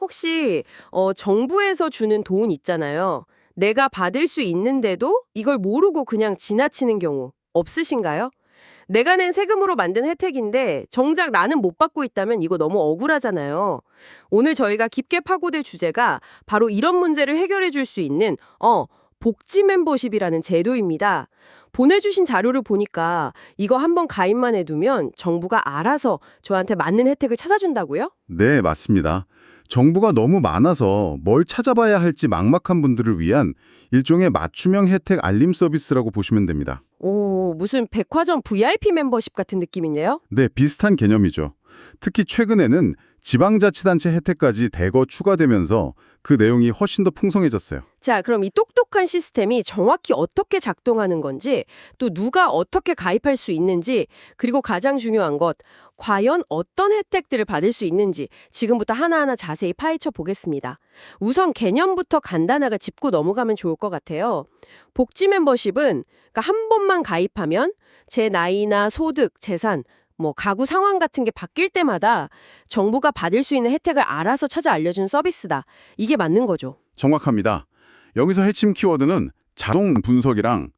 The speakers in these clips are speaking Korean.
혹시 정부에서 주는 돈 있잖아요. 내가 받을 수 있는데도 이걸 모르고 그냥 지나치는 경우 없으신가요? 내가 낸 세금으로 만든 혜택인데 정작 나는 못 받고 있다면 이거 너무 억울하잖아요. 오늘 저희가 깊게 파고들 주제가 바로 이런 문제를 해결해 줄 수 있는 복지 멤버십이라는 제도입니다. 보내주신 자료를 보니까 이거 한번 가입만 해두면 정부가 알아서 저한테 맞는 혜택을 찾아준다고요? 네, 맞습니다. 정보가 너무 많아서 뭘 찾아봐야 할지 막막한 분들을 위한 일종의 맞춤형 혜택 알림 서비스라고 보시면 됩니다. 오, 무슨 백화점 VIP 멤버십 같은 느낌이네요? 네, 비슷한 개념이죠. 특히 최근에는 지방자치단체 혜택까지 대거 추가되면서 그 내용이 훨씬 더 풍성해졌어요. 자, 그럼 이 똑똑한 시스템이 정확히 어떻게 작동하는 건지, 또 누가 어떻게 가입할 수 있는지, 그리고 가장 중요한 것, 과연 어떤 혜택들을 받을 수 있는지 지금부터 하나하나 자세히 파헤쳐 보겠습니다. 우선 개념부터 간단하게 짚고 넘어가면 좋을 것 같아요. 복지 멤버십은 그러니까 한 번만 가입하면 제 나이나 소득, 재산, 가구 상황 같은 게 바뀔 때마다 정부가 받을 수 있는 혜택을 알아서 찾아 알려준 서비스다. 이게 맞는 거죠. 정확합니다. 여기서 핵심 키워드는 자동 분석이랑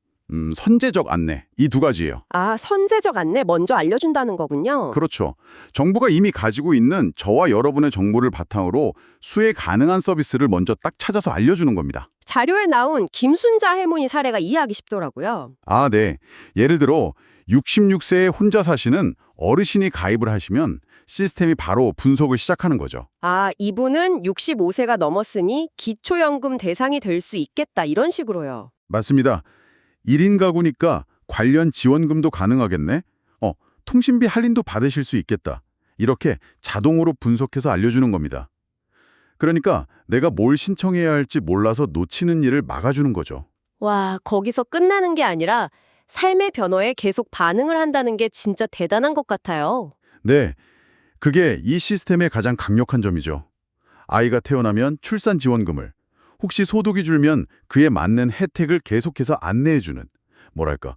선제적 안내, 이 두 가지예요. 아, 선제적 안내 먼저 알려준다는 거군요. 그렇죠. 정부가 이미 가지고 있는 저와 여러분의 정보를 바탕으로 수혜 가능한 서비스를 먼저 딱 찾아서 알려주는 겁니다. 자료에 나온 김순자 할머니 사례가 이해하기 쉽더라고요. 아, 네. 예를 들어 66세에 혼자 사시는 어르신이 가입을 하시면 시스템이 바로 분석을 시작하는 거죠. 아, 이분은 65세가 넘었으니 기초연금 대상이 될 수 있겠다 이런 식으로요. 맞습니다. 1인 가구니까 관련 지원금도 가능하겠네? 통신비 할인도 받으실 수 있겠다. 이렇게 자동으로 분석해서 알려주는 겁니다. 그러니까 내가 뭘 신청해야 할지 몰라서 놓치는 일을 막아주는 거죠. 와, 거기서 끝나는 게 아니라 삶의 변화에 계속 반응을 한다는 게 진짜 대단한 것 같아요. 네, 그게 이 시스템의 가장 강력한 점이죠. 아이가 태어나면 출산 지원금을, 혹시 소득이 줄면 그에 맞는 혜택을 계속해서 안내해주는, 뭐랄까,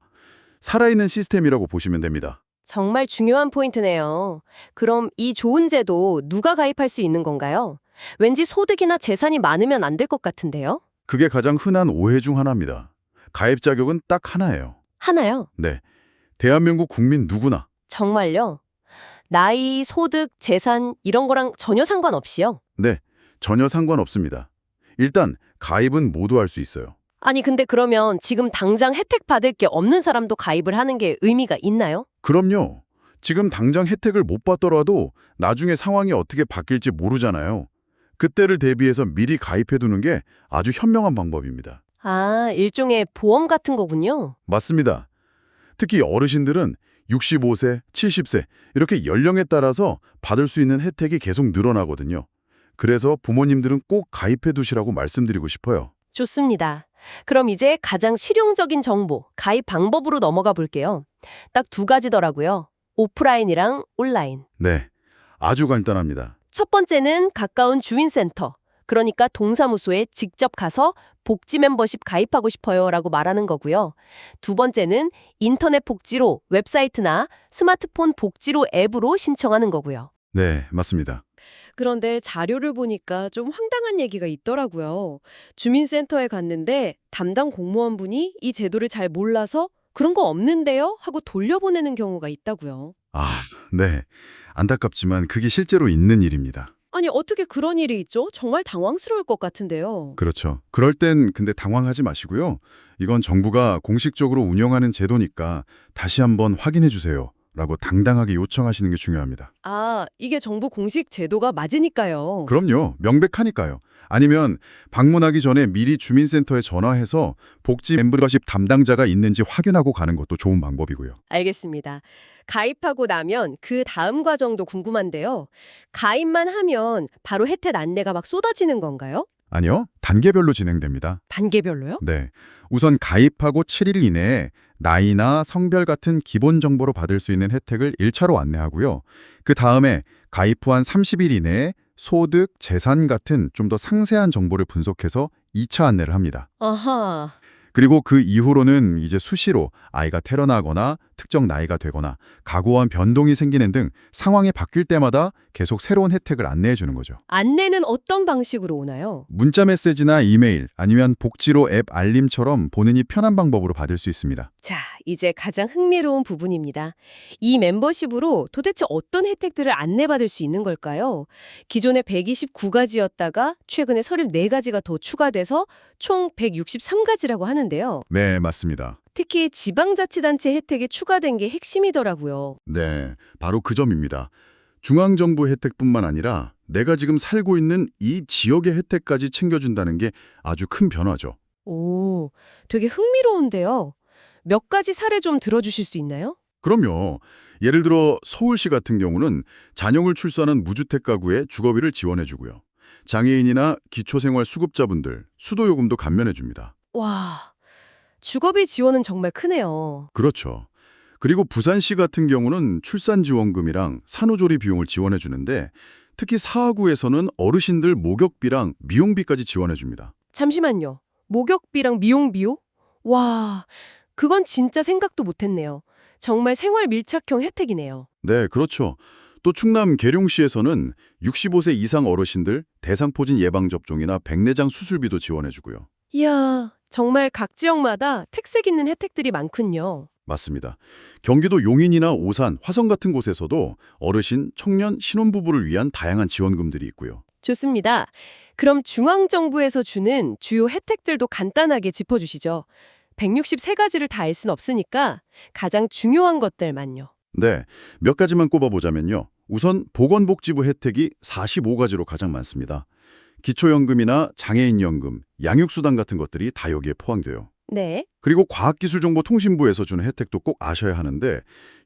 살아있는 시스템이라고 보시면 됩니다. 정말 중요한 포인트네요. 그럼 이 좋은 제도 누가 가입할 수 있는 건가요? 왠지 소득이나 재산이 많으면 안 될 것 같은데요? 그게 가장 흔한 오해 중 하나입니다. 가입 자격은 딱 하나예요. 하나요? 네, 대한민국 국민 누구나. 정말요? 나이, 소득, 재산 이런 거랑 전혀 상관없이요? 네, 전혀 상관없습니다. 일단 가입은 모두 할 수 있어요. 아니 근데 그러면 지금 당장 혜택 받을 게 없는 사람도 가입을 하는 게 의미가 있나요? 그럼요. 지금 당장 혜택을 못 받더라도 나중에 상황이 어떻게 바뀔지 모르잖아요. 그때를 대비해서 미리 가입해두는 게 아주 현명한 방법입니다. 아, 일종의 보험 같은 거군요. 맞습니다. 특히 어르신들은 65세, 70세 이렇게 연령에 따라서 받을 수 있는 혜택이 계속 늘어나거든요. 그래서 부모님들은 꼭 가입해두시라고 말씀드리고 싶어요. 좋습니다. 그럼 이제 가장 실용적인 정보, 가입 방법으로 넘어가 볼게요. 딱 두 가지더라고요. 오프라인이랑 온라인. 네, 아주 간단합니다. 첫 번째는 가까운 주민센터, 그러니까 동사무소에 직접 가서 복지 멤버십 가입하고 싶어요라고 말하는 거고요. 두 번째는 인터넷 복지로 웹사이트나 스마트폰 복지로 앱으로 신청하는 거고요. 네, 맞습니다. 그런데 자료를 보니까 좀 황당한 얘기가 있더라고요. 주민센터에 갔는데 담당 공무원분이 이 제도를 잘 몰라서 그런 거 없는데요? 하고 돌려보내는 경우가 있다고요. 아, 네. 안타깝지만 그게 실제로 있는 일입니다. 아니, 어떻게 그런 일이 있죠? 정말 당황스러울 것 같은데요. 그렇죠. 그럴 땐 근데 당황하지 마시고요. 이건 정부가 공식적으로 운영하는 제도니까 다시 한번 확인해 주세요. 라고 당당하게 요청하시는 게 중요합니다. 아, 이게 정부 공식 제도가 맞으니까요. 그럼요. 명백하니까요. 아니면 방문하기 전에 미리 주민센터에 전화해서 복지 멤버십 담당자가 있는지 확인하고 가는 것도 좋은 방법이고요. 알겠습니다. 가입하고 나면 그 다음 과정도 궁금한데요. 가입만 하면 바로 혜택 안내가 막 쏟아지는 건가요? 아니요. 단계별로 진행됩니다. 단계별로요? 네. 우선 가입하고 7일 이내에 나이나 성별 같은 기본 정보로 받을 수 있는 혜택을 1차로 안내하고요. 그 다음에 가입 후 한 30일 이내에 소득, 재산 같은 좀 더 상세한 정보를 분석해서 2차 안내를 합니다. 아하. 그리고 그 이후로는 이제 수시로 아이가 태어나거나 특정 나이가 되거나 가구원 변동이 생기는 등 상황이 바뀔 때마다 계속 새로운 혜택을 안내해 주는 거죠. 안내는 어떤 방식으로 오나요? 문자 메시지나 이메일 아니면 복지로 앱 알림처럼 본인이 편한 방법으로 받을 수 있습니다. 자, 이제 가장 흥미로운 부분입니다. 이 멤버십으로 도대체 어떤 혜택들을 안내받을 수 있는 걸까요? 기존에 129가지였다가 최근에 34가지가 더 추가돼서 총 163가지라고 하는데요. 네, 맞습니다. 특히 지방자치단체 혜택이 추가된 게 핵심이더라고요. 네, 바로 그 점입니다. 중앙정부 혜택뿐만 아니라 내가 지금 살고 있는 이 지역의 혜택까지 챙겨준다는 게 아주 큰 변화죠. 오, 되게 흥미로운데요. 몇 가지 사례 좀 들어주실 수 있나요? 그럼요. 예를 들어 서울시 같은 경우는 자녀를 출산한 무주택 가구에 주거비를 지원해주고요. 장애인이나 기초생활수급자분들 수도요금도 감면해줍니다. 와, 주거비 지원은 정말 크네요. 그렇죠. 그리고 부산시 같은 경우는 출산지원금이랑 산후조리 비용을 지원해주는데 특히 사하구에서는 어르신들 목욕비랑 미용비까지 지원해줍니다. 잠시만요. 목욕비랑 미용비요? 와, 그건 진짜 생각도 못했네요. 정말 생활 밀착형 혜택이네요. 네, 그렇죠. 또 충남 계룡시에서는 65세 이상 어르신들 대상포진 예방접종이나 백내장 수술비도 지원해주고요. 이야, 정말 각 지역마다 특색 있는 혜택들이 많군요. 맞습니다. 경기도 용인이나 오산, 화성 같은 곳에서도 어르신, 청년, 신혼부부를 위한 다양한 지원금들이 있고요. 좋습니다. 그럼 중앙정부에서 주는 주요 혜택들도 간단하게 짚어주시죠. 163가지를 다 알 순 없으니까 가장 중요한 것들만요. 네, 몇 가지만 꼽아보자면요. 우선 보건복지부 혜택이 45가지로 가장 많습니다. 기초연금이나 장애인연금, 양육수당 같은 것들이 다 여기에 포함돼요. 네. 그리고 과학기술정보통신부에서 주는 혜택도 꼭 아셔야 하는데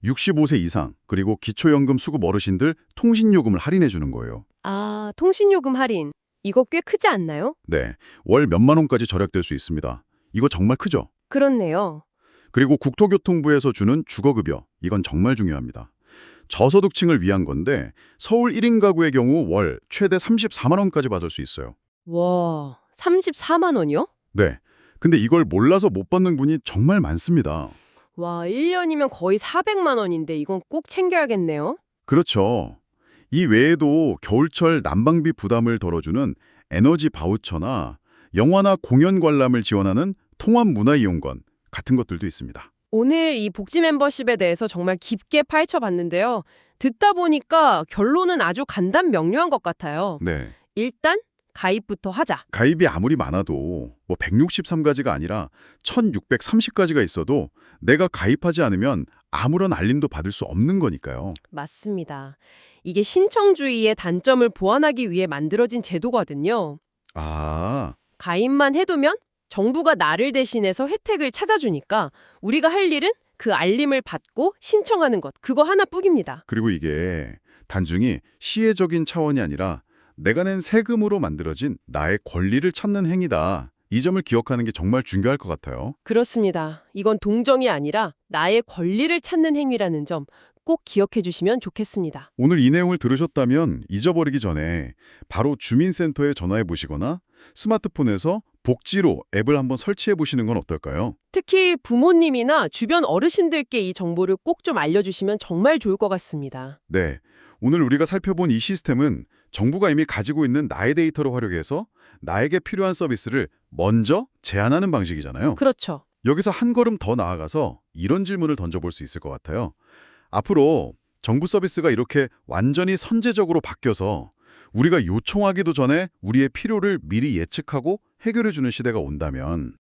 65세 이상 그리고 기초연금 수급 어르신들 통신요금을 할인해 주는 거예요. 아, 통신요금 할인. 이거 꽤 크지 않나요? 네, 월 몇만 원까지 절약될 수 있습니다. 이거 정말 크죠? 그렇네요. 그리고 국토교통부에서 주는 주거급여, 이건 정말 중요합니다. 저소득층을 위한 건데 서울 1인 가구의 경우 월 최대 34만 원까지 받을 수 있어요. 와, 34만 원이요? 네, 근데 이걸 몰라서 못 받는 분이 정말 많습니다. 와, 1년이면 거의 400만 원인데 이건 꼭 챙겨야겠네요. 그렇죠. 이 외에도 겨울철 난방비 부담을 덜어주는 에너지 바우처나 영화나 공연 관람을 지원하는 통합문화이용권 같은 것들도 있습니다. 오늘 이 복지 멤버십에 대해서 정말 깊게 파헤쳐봤는데요. 듣다 보니까 결론은 아주 간단 명료한 것 같아요. 네, 일단 가입부터 하자. 가입이 아무리 많아도 163가지가 아니라 1630가지가 있어도 내가 가입하지 않으면 아무런 알림도 받을 수 없는 거니까요. 맞습니다. 이게 신청주의의 단점을 보완하기 위해 만들어진 제도거든요. 아, 가입만 해두면 정부가 나를 대신해서 혜택을 찾아주니까 우리가 할 일은 그 알림을 받고 신청하는 것, 그거 하나뿐입니다. 그리고 이게 단순히 시혜적인 차원이 아니라 내가 낸 세금으로 만들어진 나의 권리를 찾는 행위다. 이 점을 기억하는 게 정말 중요할 것 같아요. 그렇습니다. 이건 동정이 아니라 나의 권리를 찾는 행위라는 점 꼭 기억해 주시면 좋겠습니다. 오늘 이 내용을 들으셨다면 잊어버리기 전에 바로 주민센터에 전화해 보시거나 스마트폰에서 복지로 앱을 한번 설치해 보시는 건 어떨까요? 특히 부모님이나 주변 어르신들께 이 정보를 꼭 좀 알려주시면 정말 좋을 것 같습니다. 네, 오늘 우리가 살펴본 이 시스템은 정부가 이미 가지고 있는 나의 데이터를 활용해서 나에게 필요한 서비스를 먼저 제안하는 방식이잖아요. 그렇죠. 여기서 한 걸음 더 나아가서 이런 질문을 던져볼 수 있을 것 같아요. 앞으로 정부 서비스가 이렇게 완전히 선제적으로 바뀌어서 우리가 요청하기도 전에 우리의 필요를 미리 예측하고 해결해주는 시대가 온다면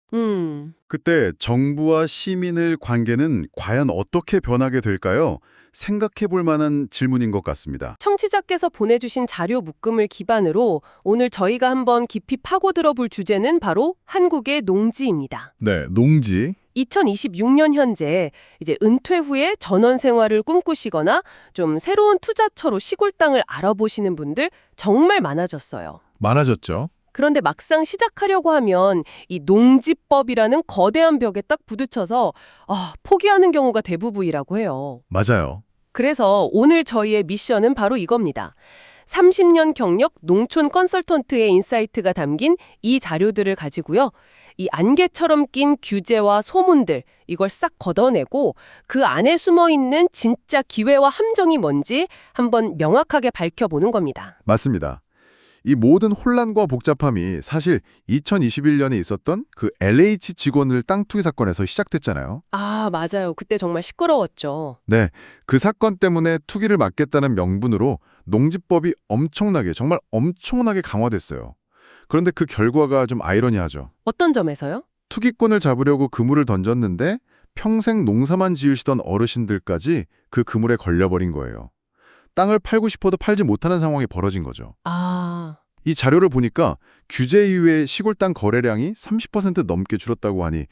그때 정부와 시민의 관계는 과연 어떻게 변하게 될까요? 생각해 볼 만한 질문인 것 같습니다. 청취자께서 보내주신 자료 묶음을 기반으로 오늘 저희가 한번 깊이 파고들어 볼 주제는 바로 한국의 농지입니다. 네, 농지. 2026년 현재 이제 은퇴 후에 전원 생활을 꿈꾸시거나 좀 새로운 투자처로 시골 땅을 알아보시는 분들 정말 많아졌어요. 많아졌죠. 그런데 막상 시작하려고 하면 이 농지법이라는 거대한 벽에 딱 부딪혀서 포기하는 경우가 대부분이라고 해요. 맞아요. 그래서 오늘 저희의 미션은 바로 이겁니다. 30년 경력 농촌 컨설턴트의 인사이트가 담긴 이 자료들을 가지고요. 이 안개처럼 낀 규제와 소문들, 이걸 싹 걷어내고 그 안에 숨어 있는 진짜 기회와 함정이 뭔지 한번 명확하게 밝혀보는 겁니다. 맞습니다. 이 모든 혼란과 복잡함이 사실 2021년에 있었던 그 LH 직원을 땅 투기 사건에서 시작됐잖아요. 아, 맞아요. 그때 정말 시끄러웠죠. 네, 그 사건 때문에 투기를 막겠다는 명분으로 농지법이 정말 엄청나게 강화됐어요. 그런데 그 결과가 좀 아이러니하죠. 어떤 점에서요? 투기꾼을 잡으려고 그물을 던졌는데 평생 농사만 지으시던 어르신들까지 그 그물에 걸려버린 거예요. 땅을 팔고 싶어도 팔지 못하는 상황이 벌어진 거죠. 아, 이 자료를 보니까 규제 이후에 시골 땅 거래량이 30% 넘게 줄었다고 하니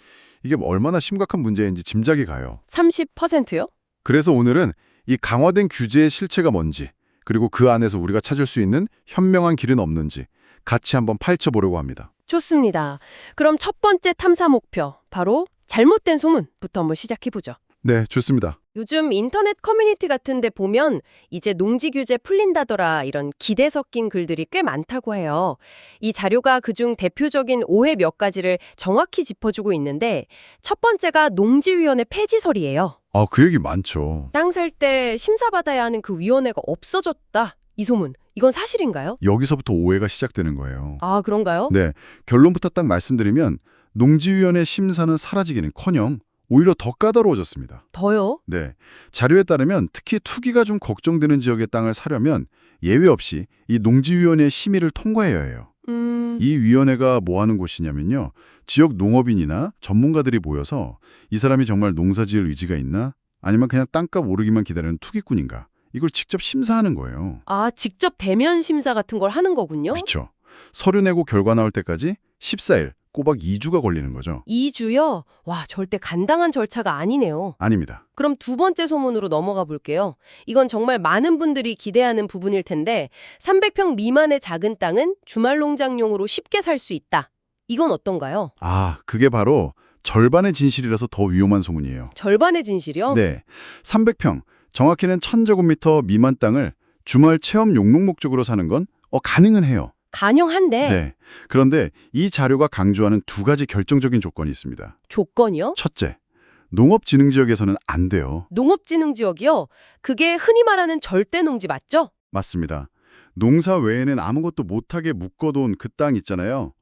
이게 얼마나 심각한 문제인지 짐작이 가요. 30%요? 그래서 오늘은 이 강화된 규제의 실체가 뭔지, 그리고 그 안에서 우리가 찾을 수 있는 현명한 길은 없는지 같이 한번 파헤쳐보려고 합니다. 좋습니다. 그럼 첫 번째 탐사 목표, 바로 잘못된 소문부터 한번 시작해보죠. 네, 좋습니다. 요즘 인터넷 커뮤니티 같은 데 보면 이제 농지 규제 풀린다더라 이런 기대 섞인 글들이 꽤 많다고 해요. 이 자료가 그중 대표적인 오해 몇 가지를 정확히 짚어주고 있는데 첫 번째가 농지위원회 폐지설이에요. 아, 그 얘기 많죠. 땅 살 때 심사받아야 하는 그 위원회가 없어졌다. 이 소문, 이건 사실인가요? 여기서부터 오해가 시작되는 거예요. 아, 그런가요? 네, 결론부터 딱 말씀드리면 농지위원회 심사는 사라지기는커녕 오히려 더 까다로워졌습니다. 더요? 네, 자료에 따르면 특히 투기가 좀 걱정되는 지역의 땅을 사려면 예외 없이 이 농지위원회 심의를 통과해야 해요. 이 위원회가 뭐 하는 곳이냐면요. 지역 농업인이나 전문가들이 모여서 이 사람이 정말 농사지을 의지가 있나? 아니면 그냥 땅값 오르기만 기다리는 투기꾼인가? 이걸 직접 심사하는 거예요. 아, 직접 대면 심사 같은 걸 하는 거군요? 그렇죠. 서류 내고 결과 나올 때까지 14일, 꼬박 2주가 걸리는 거죠. 2주요? 와, 절대 간당한 절차가 아니네요. 아닙니다. 그럼 두 번째 소문으로 넘어가 볼게요. 이건 정말 많은 분들이 기대하는 부분일 텐데 300평 미만의 작은 땅은 주말 농장용으로 쉽게 살 수 있다. 이건 어떤가요? 아, 그게 바로 절반의 진실이라서 더 위험한 소문이에요. 절반의 진실이요? 네, 300평, 정확히는 1000제곱미터 미만 땅을 주말 체험 용농 목적으로 사는 건 가능은 해요. 가능한데 네. 그런데 이 자료가 강조하는 두 가지 결정적인 조건이 있습니다. 조건이요? 첫째, 농업진흥지역에서는 안 돼요. 농업진흥지역이요? 그게 흔히 말하는 절대농지 맞죠? 맞습니다. 농사 외에는 아무것도 못하게 묶어둔 그 땅 있잖아요.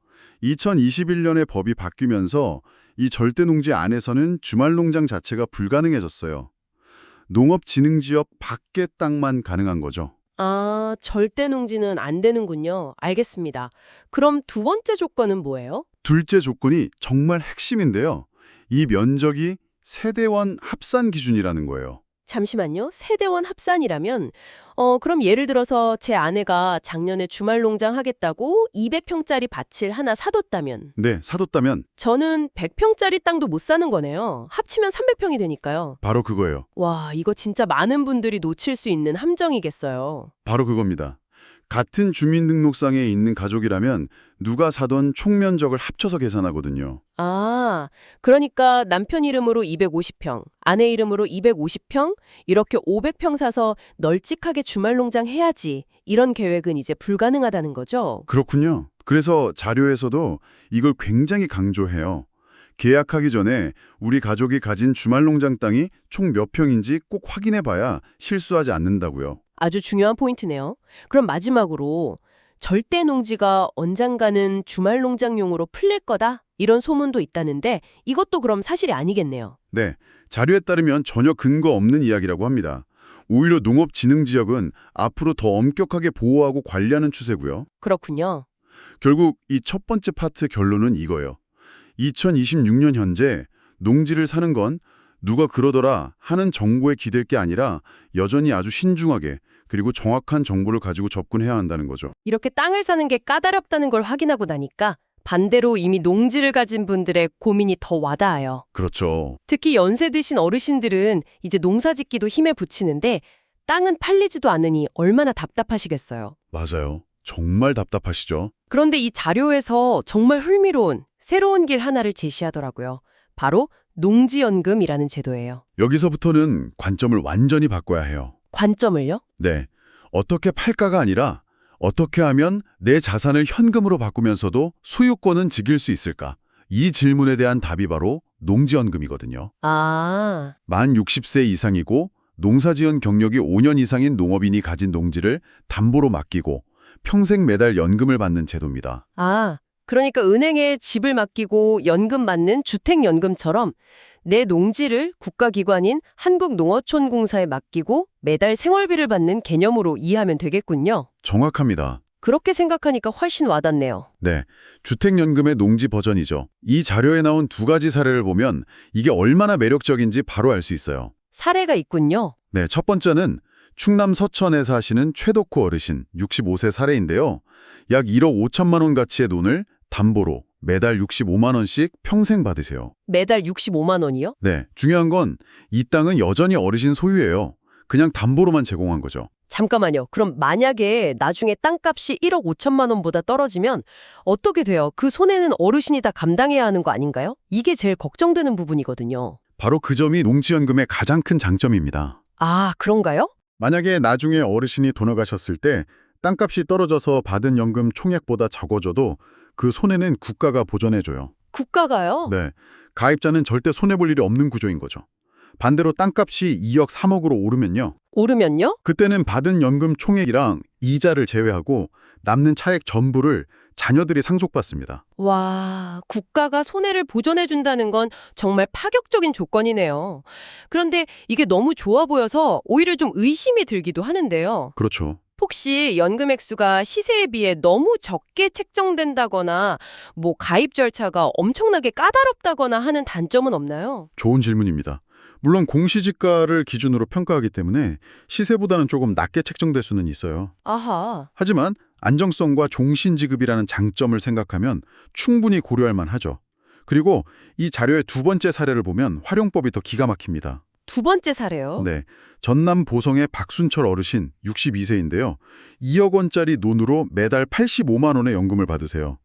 2021년에 법이 바뀌면서 이 절대농지 안에서는 주말농장 자체가 불가능해졌어요. 농업진흥지역 밖의 땅만 가능한 거죠. 아, 절대농지는 안 되는군요. 알겠습니다. 그럼 두 번째 조건은 뭐예요? 둘째 조건이 정말 핵심인데요. 이 면적이 세대원 합산 기준이라는 거예요. 잠시만요. 세대원 합산이라면 그럼 예를 들어서 제 아내가 작년에 주말 농장 하겠다고 200평짜리 밭을 하나 사뒀다면 네, 사뒀다면 저는 100평짜리 땅도 못 사는 거네요. 합치면 300평이 되니까요. 바로 그거예요. 와, 이거 진짜 많은 분들이 놓칠 수 있는 함정이겠어요. 바로 그겁니다. 같은 주민등록상에 있는 가족이라면 누가 사던 총 면적을 합쳐서 계산하거든요. 아, 그러니까 남편 이름으로 250평, 아내 이름으로 250평, 이렇게 500평 사서 널찍하게 주말 농장 해야지. 이런 계획은 이제 불가능하다는 거죠. 그렇군요. 그래서 자료에서도 이걸 굉장히 강조해요. 계약하기 전에 우리 가족이 가진 주말농장 땅이 총 몇 평인지 꼭 확인해봐야 실수하지 않는다고요. 아주 중요한 포인트네요. 그럼 마지막으로 절대 농지가 언젠가는 주말 농장용으로 풀릴 거다? 이런 소문도 있다는데 이것도 그럼 사실이 아니겠네요. 네, 자료에 따르면 전혀 근거 없는 이야기라고 합니다. 오히려 농업진흥지역은 앞으로 더 엄격하게 보호하고 관리하는 추세고요. 그렇군요. 결국 이 첫 번째 파트 결론은 이거예요. 2026년 현재 농지를 사는 건 누가 그러더라 하는 정보에 기댈 게 아니라 여전히 아주 신중하게 그리고 정확한 정보를 가지고 접근해야 한다는 거죠. 이렇게 땅을 사는 게 까다롭다는 걸 확인하고 나니까 반대로 이미 농지를 가진 분들의 고민이 더 와닿아요. 그렇죠. 특히 연세 드신 어르신들은 이제 농사짓기도 힘에 부치는데 땅은 팔리지도 않으니 얼마나 답답하시겠어요. 맞아요. 정말 답답하시죠? 그런데 이 자료에서 정말 흥미로운 새로운 길 하나를 제시하더라고요. 바로 농지연금이라는 제도예요. 여기서부터는 관점을 완전히 바꿔야 해요. 관점을요? 네. 어떻게 팔까가 아니라 어떻게 하면 내 자산을 현금으로 바꾸면서도 소유권은 지킬 수 있을까? 이 질문에 대한 답이 바로 농지연금이거든요. 아, 만 60세 이상이고 농사지은 경력이 5년 이상인 농업인이 가진 농지를 담보로 맡기고 평생 매달 연금을 받는 제도입니다. 그러니까 은행에 집을 맡기고 연금 받는 주택연금처럼 내 농지를 국가기관인 한국농어촌공사에 맡기고 매달 생활비를 받는 개념으로 이해하면 되겠군요. 정확합니다. 그렇게 생각하니까 훨씬 와닿네요. 네, 주택연금의 농지 버전이죠. 이 자료에 나온 두 가지 사례를 보면 이게 얼마나 매력적인지 바로 알 수 있어요. 사례가 있군요. 네, 첫 번째는 충남 서천에 사시는 최덕호 어르신 65세 사례인데요. 약 1억 5천만 원 가치의 돈을 담보로 매달 65만 원씩 평생 받으세요. 매달 65만 원이요? 네, 중요한 건 이 땅은 여전히 어르신 소유예요. 그냥 담보로만 제공한 거죠. 잠깐만요. 그럼 만약에 나중에 땅값이 1억 5천만 원보다 떨어지면 어떻게 돼요? 그 손해는 어르신이 다 감당해야 하는 거 아닌가요? 이게 제일 걱정되는 부분이거든요. 바로 그 점이 농지연금의 가장 큰 장점입니다. 아, 그런가요? 만약에 나중에 어르신이 돌아가셨을 때 땅값이 떨어져서 받은 연금 총액보다 적어져도 그 손해는 국가가 보전해줘요. 국가가요? 네, 가입자는 절대 손해볼 일이 없는 구조인 거죠. 반대로 땅값이 2억 3억으로 오르면요. 오르면요? 그때는 받은 연금 총액이랑 이자를 제외하고 남는 차액 전부를 자녀들이 상속받습니다. 와, 국가가 손해를 보전해준다는 건 정말 파격적인 조건이네요. 그런데 이게 너무 좋아 보여서 오히려 좀 의심이 들기도 하는데요. 그렇죠. 혹시 연금 액수가 시세에 비해 너무 적게 책정된다거나 뭐 가입 절차가 엄청나게 까다롭다거나 하는 단점은 없나요? 좋은 질문입니다. 물론 공시지가를 기준으로 평가하기 때문에 시세보다는 조금 낮게 책정될 수는 있어요. 아하. 하지만 안정성과 종신지급이라는 장점을 생각하면 충분히 고려할 만하죠. 그리고 이 자료의 두 번째 사례를 보면 활용법이 더 기가 막힙니다. 두 번째 사례요? 네, 전남 보성의 박순철 어르신 62세인데요. 2억 원짜리 논으로 매달 85만 원의 연금을 받으세요.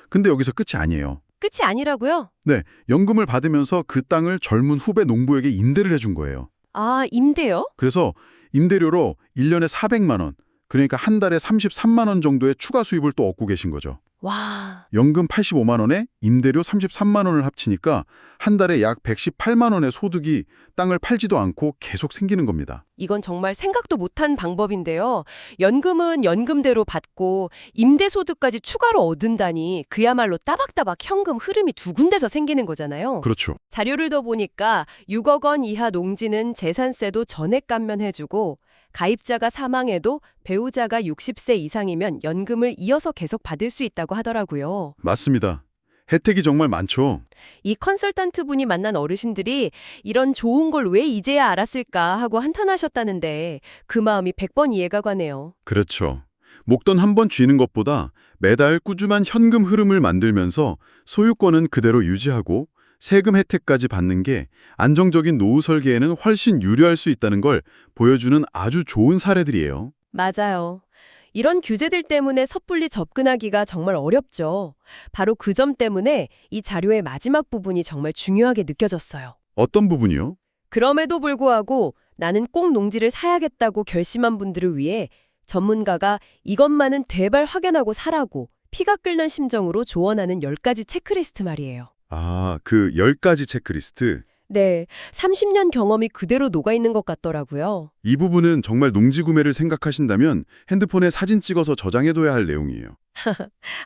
근데 여기서 끝이 아니에요. 끝이 아니라고요? 네, 연금을 받으면서 그 땅을 젊은 후배 농부에게 임대를 해준 거예요. 아, 임대요? 그래서 임대료로 1년에 400만 원, 그러니까 한 달에 33만 원 정도의 추가 수입을 또 얻고 계신 거죠. 와, 연금 85만 원에 임대료 33만 원을 합치니까 한 달에 약 118만 원의 소득이 땅을 팔지도 않고 계속 생기는 겁니다. 이건 정말 생각도 못한 방법인데요. 연금은 연금대로 받고 임대소득까지 추가로 얻은다니 그야말로 따박따박 현금 흐름이 두 군데서 생기는 거잖아요. 그렇죠. 자료를 더 보니까 6억 원 이하 농지는 재산세도 전액 감면해주고 가입자가 사망해도 배우자가 60세 이상이면 연금을 이어서 계속 받을 수 있다고 하더라고요. 맞습니다. 혜택이 정말 많죠. 이 컨설턴트 분이 만난 어르신들이 이런 좋은 걸 왜 이제야 알았을까 하고 한탄하셨다는데 그 마음이 100번 이해가 가네요. 그렇죠. 목돈 한 번 쥐는 것보다 매달 꾸준한 현금 흐름을 만들면서 소유권은 그대로 유지하고 세금 혜택까지 받는 게 안정적인 노후 설계에는 훨씬 유리할 수 있다는 걸 보여주는 아주 좋은 사례들이에요. 맞아요. 이런 규제들 때문에 섣불리 접근하기가 정말 어렵죠. 바로 그 점 때문에 이 자료의 마지막 부분이 정말 중요하게 느껴졌어요. 어떤 부분이요? 그럼에도 불구하고 나는 꼭 농지를 사야겠다고 결심한 분들을 위해 전문가가 이것만은 되발 확연하고 사라고 피가 끓는 심정으로 조언하는 10가지 체크리스트 말이에요. 아, 그 10가지 체크리스트. 네, 30년 경험이 그대로 녹아있는 것 같더라고요. 이 부분은 정말 농지 구매를 생각하신다면 핸드폰에 사진 찍어서 저장해둬야 할 내용이에요.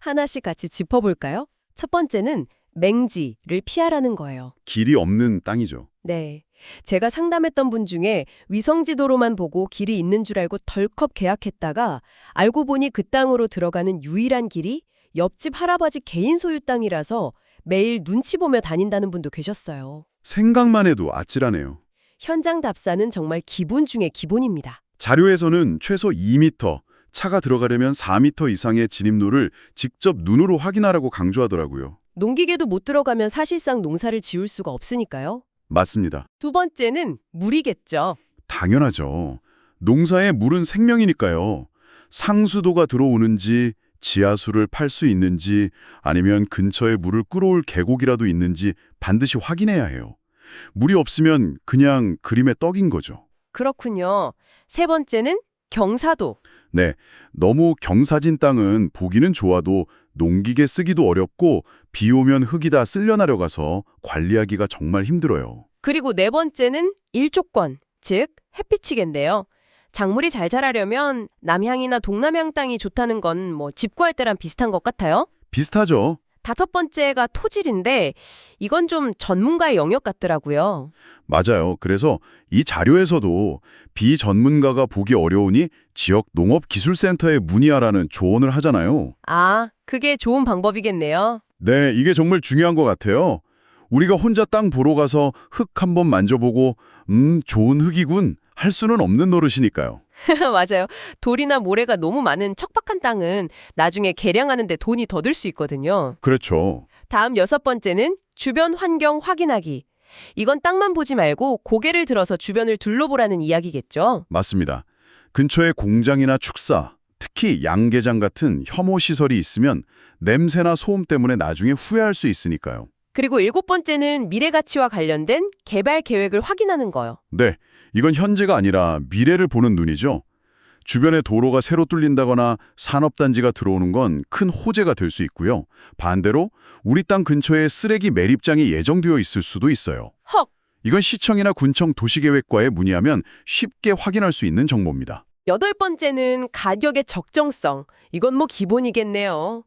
하나씩 같이 짚어볼까요? 첫 번째는 맹지를 피하라는 거예요. 길이 없는 땅이죠. 네. 제가 상담했던 분 중에 위성지도로만 보고 길이 있는 줄 알고 덜컥 계약했다가 알고 보니 그 땅으로 들어가는 유일한 길이 옆집 할아버지 개인 소유 땅이라서 매일 눈치 보며 다닌다는 분도 계셨어요. 생각만 해도 아찔하네요. 현장 답사는 정말 기본 중에 기본입니다. 자료에서는 최소 2m, 차가 들어가려면 4m 이상의 진입로를 직접 눈으로 확인하라고 강조하더라고요. 농기계도 못 들어가면 사실상 농사를 지을 수가 없으니까요. 맞습니다. 두 번째는 물이겠죠. 당연하죠. 농사에 물은 생명이니까요. 상수도가 들어오는지, 지하수를 팔 수 있는지, 아니면 근처에 물을 끌어올 계곡이라도 있는지 반드시 확인해야 해요. 물이 없으면 그냥 그림의 떡인 거죠. 그렇군요. 세 번째는 경사도. 네, 너무 경사진 땅은 보기는 좋아도 농기계 쓰기도 어렵고 비 오면 흙이 다 쓸려나려 가서 관리하기가 정말 힘들어요. 그리고 네 번째는 일조권, 즉 햇빛이겠네요. 작물이 잘 자라려면 남향이나 동남향 땅이 좋다는 건 뭐 집 구할 때랑 비슷한 것 같아요. 비슷하죠? 다섯 번째가 토질인데 이건 좀 전문가의 영역 같더라고요. 맞아요. 그래서 이 자료에서도 비전문가가 보기 어려우니 지역 농업기술센터에 문의하라는 조언을 하잖아요. 아, 그게 좋은 방법이겠네요. 네, 이게 정말 중요한 것 같아요. 우리가 혼자 땅 보러 가서 흙 한번 만져보고 좋은 흙이군 할 수는 없는 노릇이니까요. 맞아요. 돌이나 모래가 너무 많은 척박한 땅은 나중에 개량하는 데 돈이 더 들 수 있거든요. 그렇죠. 다음 여섯 번째는 주변 환경 확인하기. 이건 땅만 보지 말고 고개를 들어서 주변을 둘러보라는 이야기겠죠. 맞습니다. 근처에 공장이나 축사, 특히 양계장 같은 혐오 시설이 있으면 냄새나 소음 때문에 나중에 후회할 수 있으니까요. 그리고 일곱 번째는 미래 가치와 관련된 개발 계획을 확인하는 거요. 네, 이건 현재가 아니라 미래를 보는 눈이죠. 주변에 도로가 새로 뚫린다거나 산업단지가 들어오는 건 큰 호재가 될 수 있고요. 반대로 우리 땅 근처에 쓰레기 매립장이 예정되어 있을 수도 있어요. 헉! 이건 시청이나 군청 도시계획과에 문의하면 쉽게 확인할 수 있는 정보입니다. 여덟 번째는 가격의 적정성. 이건 뭐 기본이겠네요.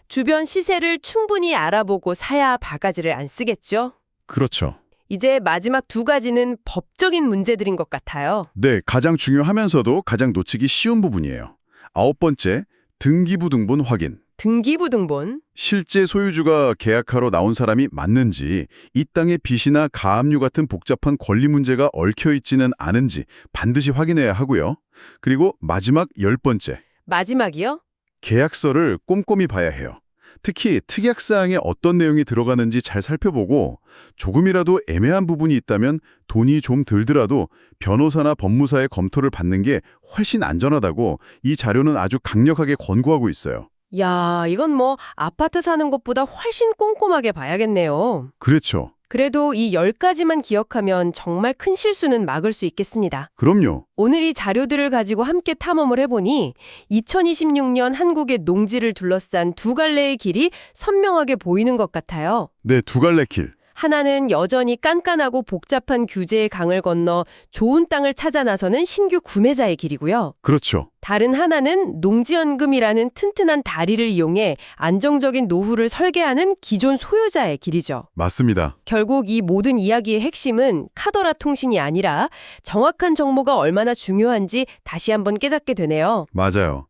주변 시세를 충분히 알아보고 사야 바가지를 안 쓰겠죠. 그렇죠. 이제 마지막 두 가지는 법적인 문제들인 것 같아요. 네, 가장 중요하면서도 가장 놓치기 쉬운 부분이에요. 아홉 번째, 등기부등본 확인. 등기부등본. 실제 소유주가 계약하러 나온 사람이 맞는지, 이 땅의 빚이나 가압류 같은 복잡한 권리 문제가 얽혀있지는 않은지 반드시 확인해야 하고요. 그리고 마지막 열 번째, 마지막이요? 계약서를 꼼꼼히 봐야 해요. 특히 특약사항에 어떤 내용이 들어가는지 잘 살펴보고 조금이라도 애매한 부분이 있다면 돈이 좀 들더라도 변호사나 법무사의 검토를 받는 게 훨씬 안전하다고 이 자료는 아주 강력하게 권고하고 있어요. 야, 이건 뭐 아파트 사는 것보다 훨씬 꼼꼼하게 봐야겠네요. 그렇죠. 그래도 이 10가지만 기억하면 정말 큰 실수는 막을 수 있겠습니다. 그럼요. 오늘 이 자료들을 가지고 함께 탐험을 해보니 2026년 한국의 농지를 둘러싼 두 갈래의 길이 선명하게 보이는 것 같아요. 네, 두 갈래 길. 하나는 여전히 깐깐하고 복잡한 규제의 강을 건너 좋은 땅을 찾아 나서는 신규 구매자의 길이고요. 그렇죠. 다른 하나는 농지연금이라는 튼튼한 다리를 이용해 안정적인 노후를 설계하는 기존 소유자의 길이죠. 맞습니다. 결국 이 모든 이야기의 핵심은 카더라 통신이 아니라 정확한 정보가 얼마나 중요한지 다시 한번 깨닫게 되네요. 맞아요.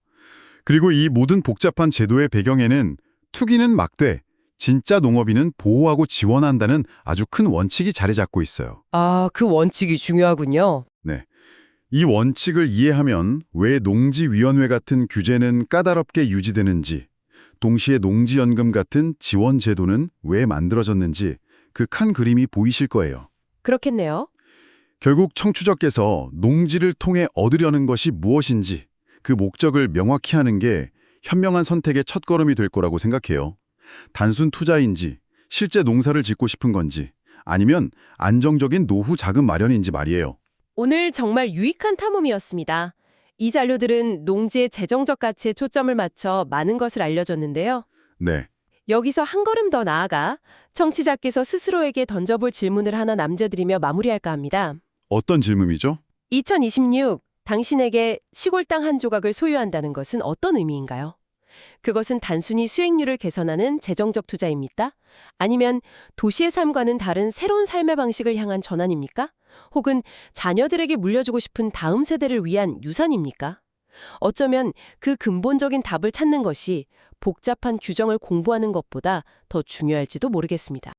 그리고 이 모든 복잡한 제도의 배경에는 투기는 막되 진짜 농업인은 보호하고 지원한다는 아주 큰 원칙이 자리 잡고 있어요. 아, 그 원칙이 중요하군요. 네. 이 원칙을 이해하면 왜 농지위원회 같은 규제는 까다롭게 유지되는지, 동시에 농지연금 같은 지원 제도는 왜 만들어졌는지 그 큰 그림이 보이실 거예요. 그렇겠네요. 결국 청취자께서 농지를 통해 얻으려는 것이 무엇인지 그 목적을 명확히 하는 게 현명한 선택의 첫걸음이 될 거라고 생각해요. 단순 투자인지, 실제 농사를 짓고 싶은 건지, 아니면 안정적인 노후 자금 마련인지 말이에요. 오늘 정말 유익한 탐험이었습니다. 이 자료들은 농지의 재정적 가치에 초점을 맞춰 많은 것을 알려줬는데요. 네, 여기서 한 걸음 더 나아가 청취자께서 스스로에게 던져볼 질문을 하나 남겨드리며 마무리할까 합니다. 어떤 질문이죠? 2026, 당신에게 시골 땅 한 조각을 소유한다는 것은 어떤 의미인가요? 그것은 단순히 수익률을 개선하는 재정적 투자입니까? 아니면 도시의 삶과는 다른 새로운 삶의 방식을 향한 전환입니까? 혹은 자녀들에게 물려주고 싶은 다음 세대를 위한 유산입니까? 어쩌면 그 근본적인 답을 찾는 것이 복잡한 규정을 공부하는 것보다 더 중요할지도 모르겠습니다.